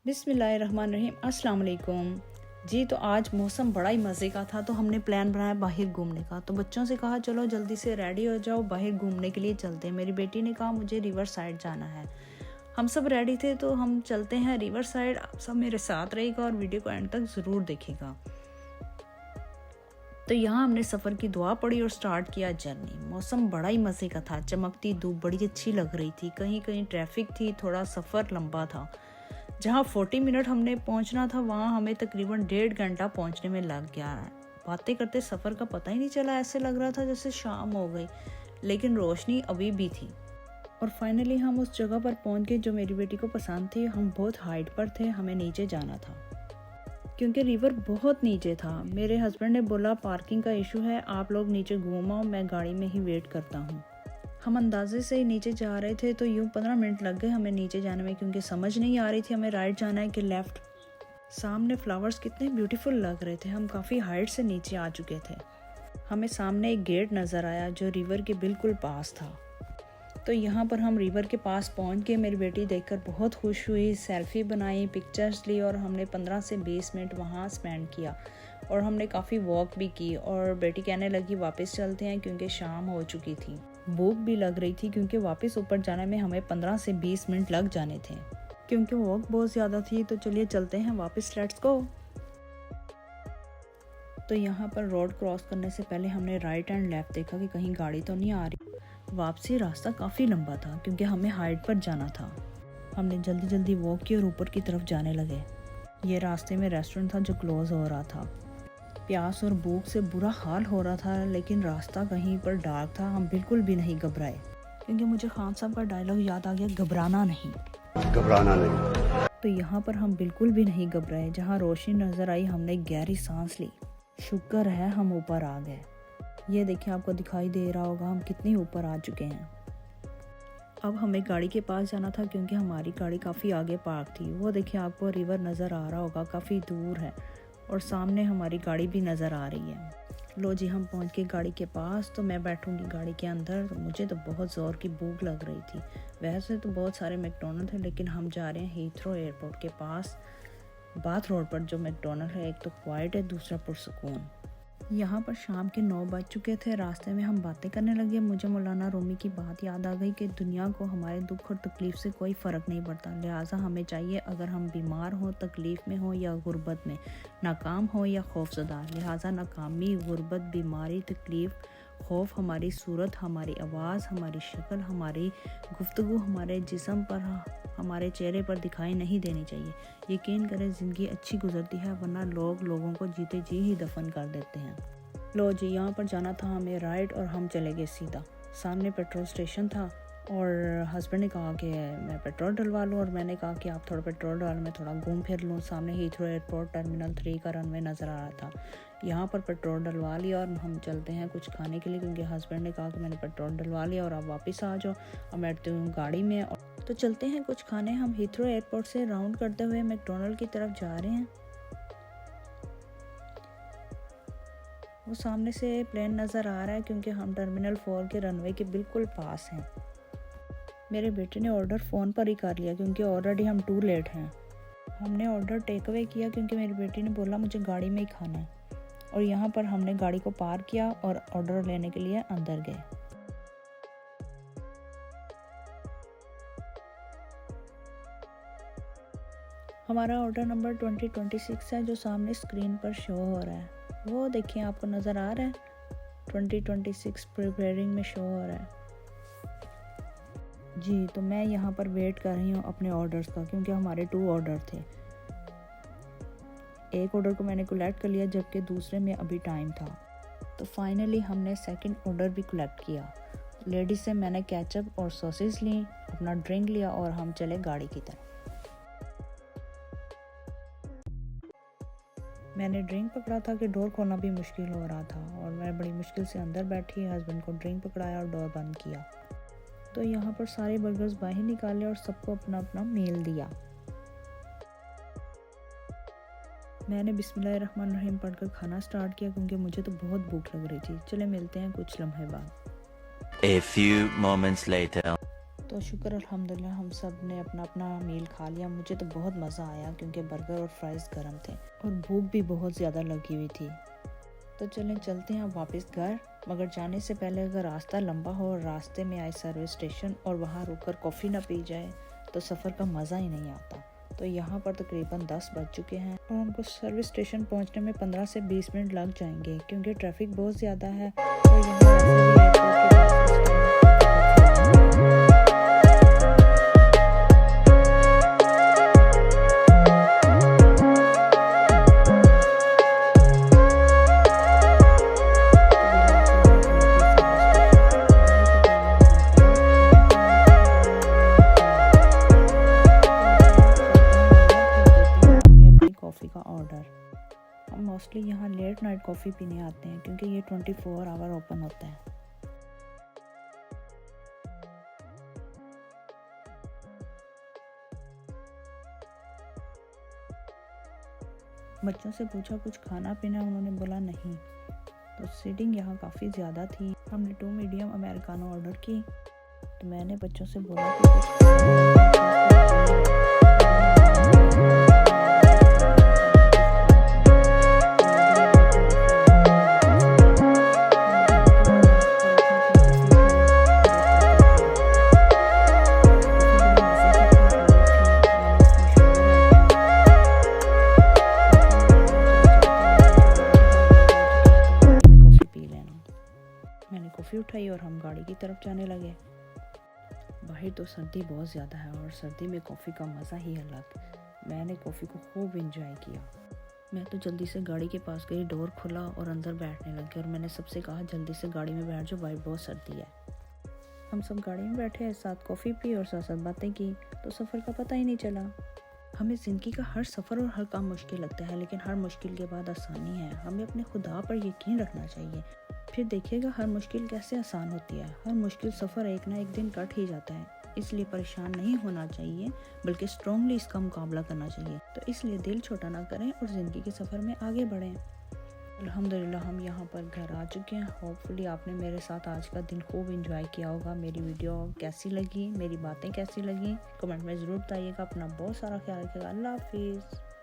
बिस्मिल्लाहिर्रहमानिर्रहीम, अस्सलाम वालेकुम। जी, तो आज मौसम बड़ा ही मज़े का था, तो हमने प्लान बनाया बाहर घूमने का। तो बच्चों से कहा चलो जल्दी से रेडी हो जाओ, बाहर घूमने के लिए चलते हैं। मेरी बेटी ने कहा मुझे रिवर साइड जाना है। हम सब रेडी थे, तो हम चलते हैं रिवर साइड। आप सब मेरे साथ रहेगा और वीडियो को एंड तक ज़रूर देखेगा। तो यहाँ हमने सफ़र की दुआ पड़ी और स्टार्ट किया जर्नी। मौसम बड़ा ही मज़े का था, चमकती धूप बड़ी अच्छी लग रही थी। कहीं कहीं ट्रैफिक थी, थोड़ा सफ़र लंबा था। जहाँ 40 मिनट हमने पहुँचना था, वहाँ हमें तकरीबन 1.5 घंटा पहुँचने में लग गया। बातें करते सफ़र का पता ही नहीं चला, ऐसे लग रहा था जैसे शाम हो गई, लेकिन रोशनी अभी भी थी। और फाइनली हम उस जगह पर पहुँच गए जो मेरी बेटी को पसंद थी। हम बहुत हाइट पर थे, हमें नीचे जाना था क्योंकि रिवर बहुत नीचे था। मेरे हस्बैंड ने बोला पार्किंग का इशू है, आप लोग नीचे घूम आओ, मैं गाड़ी में ही वेट करता हूँ। हम अंदाजे से ही नीचे जा रहे थे, तो यूँ 15 मिनट लग गए हमें नीचे जाने में, क्योंकि समझ नहीं आ रही थी हमें राइट जाना है कि लेफ़्ट। सामने फ्लावर्स कितने ब्यूटीफुल लग रहे थे। हम काफ़ी हाइट से नीचे आ चुके थे। हमें सामने एक गेट नज़र आया जो रिवर के बिल्कुल पास था। तो यहाँ पर हम रिवर के पास पहुँच गए। मेरी बेटी देखकर बहुत खुश हुई, सेल्फी बनाई, पिक्चर्स ली और हमने 15 से 20 मिनट वहाँ स्पेंड किया। और हमने काफ़ी वॉक भी की और बेटी कहने लगी वापस चलते हैं, क्योंकि शाम हो चुकी थी। भूख भी लग रही थी, क्योंकि वापस ऊपर जाने में हमें 15 से 20 मिनट लग जाने थे। क्योंकि वॉक बहुत ज़्यादा थी, तो चलिए चलते हैं वापस, लेट्स गो। तो यहाँ पर रोड क्रॉस करने से पहले हमने राइट एंड लेफ़्ट देखा कि कहीं गाड़ी तो नहीं आ रही। वापसी रास्ता काफ़ी लंबा था, क्योंकि हमें हाइट पर जाना था। हमने जल्दी जल्दी वॉक की और ऊपर की तरफ जाने लगे। ये रास्ते में रेस्टोरेंट था जो क्लोज़ हो रहा था। प्यास और भूख से बुरा हाल हो रहा था, लेकिन रास्ता कहीं पर डार्क था। हम बिल्कुल भी नहीं घबराए, क्योंकि मुझे खान साहब का डायलॉग याद आ गया, घबराना नहीं, घबराना नहीं। तो यहाँ पर हम बिल्कुल भी नहीं घबराए। जहाँ रोशनी नज़र आई हमने गहरी सांस ली। शुक्र है हम ऊपर आ गए। ये देखिए, आपको दिखाई दे रहा होगा हम कितनी ऊपर आ चुके हैं। अब हमें गाड़ी के पास जाना था, क्योंकि हमारी गाड़ी काफ़ी आगे पार्क थी। वो देखिए, आपको रिवर नज़र आ रहा होगा, काफ़ी दूर है और सामने हमारी गाड़ी भी नज़र आ रही है। लो जी, हम पहुंच गए गाड़ी के पास। तो मैं बैठूंगी गाड़ी के अंदर। तो मुझे तो बहुत ज़ोर की भूख लग रही थी। वैसे तो बहुत सारे मैकडोनल्ड थे, लेकिन हम जा रहे हैं हीथ्रो एयरपोर्ट के पास। बाथ रोड पर जो मैकडोनल्ड है, एक तो क्वाइट है, दूसरा पुरसकून। यहाँ पर शाम के 9 बज चुके थे। रास्ते में हम बातें करने लगे। मुझे मौलाना रूमी की बात याद आ गई कि दुनिया को हमारे दुख और तकलीफ़ से कोई फ़र्क नहीं पड़ता। लिहाजा हमें चाहिए, अगर हम बीमार हों, तकलीफ़ में हों या गुर्बत में, नाकाम हो या खौफज़दा, लिहाजा नाकामी, गुर्बत, बीमारी, तकलीफ़, खौफ हमारी सूरत, हमारी आवाज़, हमारी शक्ल, हमारी गुफ्तगू, हमारे जिस्म पर, हमारे चेहरे पर दिखाई नहीं देनी चाहिए। यकीन करें ज़िंदगी अच्छी गुजरती है, वरना लोग लोगों को जीते जी ही दफन कर देते हैं। लो जी, यहाँ पर जाना था हमें राइट और हम चले गए सीधा। सामने पेट्रोल स्टेशन था और हस्बैंड ने कहा कि मैं पेट्रोल डलवा लूँ, और मैंने कहा कि आप थोड़ा पेट्रोल डाल, मैं थोड़ा घूम फिर लूँ। सामने हीथ्रो एयरपोर्ट टर्मिनल 3 का रनवे नज़र आ रहा था। यहाँ पर पेट्रोल डलवा लिया और हम चलते हैं कुछ खाने के लिए, क्योंकि हस्बैंड ने कहा कि मैंने पेट्रोल डलवा लिया और आप वापस आ जाओ। और बैठते हूँ गाड़ी में, तो चलते हैं कुछ खाने। हम हीथ्रो एयरपोर्ट से राउंड करते हुए मैकडोनल्ड की तरफ जा रहे हैं। वो सामने से प्लेन नज़र आ रहा है, क्योंकि हम टर्मिनल 4 के रनवे के बिल्कुल पास हैं। मेरे बेटे ने ऑर्डर फ़ोन पर ही कर लिया, क्योंकि ऑलरेडी हम टू लेट हैं। हमने ऑर्डर टेक अवे किया, क्योंकि मेरी बेटी ने बोला मुझे गाड़ी में ही खाना है। और यहाँ पर हमने गाड़ी को पार्क किया और ऑर्डर लेने के लिए अंदर गए। हमारा ऑर्डर नंबर 2026 है, जो सामने स्क्रीन पर शो हो रहा है। वो देखिए, आपको नज़र आ रहा है 2026 प्रिपेयरिंग में शो हो रहा है जी। तो मैं यहाँ पर वेट कर रही हूँ अपने ऑर्डर्स का, क्योंकि हमारे 2 ऑर्डर थे। एक ऑर्डर को मैंने कलेक्ट कर लिया, जबकि दूसरे में अभी टाइम था। तो फाइनली हमने सेकंड ऑर्डर भी कलेक्ट किया। लेडीज से मैंने केचप और सॉसेस ली, अपना ड्रिंक लिया और हम चले गाड़ी की तरफ। मैंने ड्रिंक पकड़ा था कि डोर खोलना भी मुश्किल हो रहा था, और मैं बड़ी मुश्किल से अंदर बैठी, हस्बैंड को ड्रिंक पकड़ाया और डोर बंद किया। तो यहाँ पर सारे बर्गर्स बाहर निकाले और सबको अपना अपना मील दिया। मैंने बिस्मिल्लाहिर्रहमानिर्रहीम पढ़कर खाना स्टार्ट किया, क्योंकि मुझे तो बहुत भूख लग रही थी। चले मिलते हैं कुछ लम्हे बाद। A few moments later. तो शुक्र अल्हम्दुलिल्लाह हम सब ने अपना अपना मील खा लिया। मुझे तो बहुत मज़ा आया क्योंकि बर्गर और फ्राइज़ गर्म थे और भूख भी बहुत ज़्यादा लगी हुई थी। तो चलें चलते हैं अब वापस घर, मगर जाने से पहले अगर रास्ता लंबा हो और रास्ते में आए सर्विस स्टेशन और वहाँ रुककर कॉफ़ी ना पी जाए तो सफ़र का मज़ा ही नहीं आता। तो यहाँ पर तकरीबन 10 बज चुके हैं और हमको सर्विस स्टेशन पहुँचने में 15 से 20 मिनट लग जाएंगे क्योंकि ट्रैफिक बहुत ज़्यादा है और यहाँ वैसे भी एयरपोर्ट के पास इस टाइम कॉफ़ी का ऑर्डर। हम मोस्टली यहाँ लेट नाइट कॉफ़ी पीने आते हैं क्योंकि ये 24 आवर ओपन होता है। बच्चों से पूछा कुछ खाना पीना, उन्होंने बोला नहीं। तो सीटिंग यहाँ काफ़ी ज़्यादा थी। हमने 2 मीडियम अमेरिकानो ऑर्डर की। तो मैंने बच्चों से बोला कि मैंने कॉफ़ी उठाई और हम गाड़ी की तरफ जाने लगे। बाहर तो सर्दी बहुत ज़्यादा है और सर्दी में कॉफ़ी का मज़ा ही अलग। मैंने कॉफ़ी को खूब इंजॉय किया। मैं तो जल्दी से गाड़ी के पास गई, डोर खुला और अंदर बैठने लगी और मैंने सबसे कहा जल्दी से गाड़ी में बैठ जाओ भाई, बहुत सर्दी है। हम सब गाड़ी में बैठे, साथ कॉफ़ी पी और साथ साथ बातें की, तो सफ़र का पता ही नहीं चला। हमें ज़िंदगी का हर सफ़र और हर काम मुश्किल लगता है, लेकिन हर मुश्किल के बाद आसानी है। हमें अपने खुदा पर यकीन रखना चाहिए, फिर देखिएगा हर मुश्किल कैसे आसान होती है। हर मुश्किल सफ़र एक ना एक दिन कट ही जाता है। इसलिए परेशान नहीं होना चाहिए, बल्कि स्ट्रांगली इसका मुकाबला करना चाहिए। तो इसलिए दिल छोटा ना करें और ज़िंदगी के सफ़र में आगे बढ़ें। अल्हम्दुलिल्लाह हम यहाँ पर घर आ चुके हैं। होपफुली आपने मेरे साथ आज का दिन खूब इंजॉय किया होगा। मेरी वीडियो कैसी लगी, मेरी बातें कैसी लगी, कमेंट में ज़रूर बताइएगा। अपना बहुत सारा ख्याल रखिएगा। अल्लाह हाफिज़।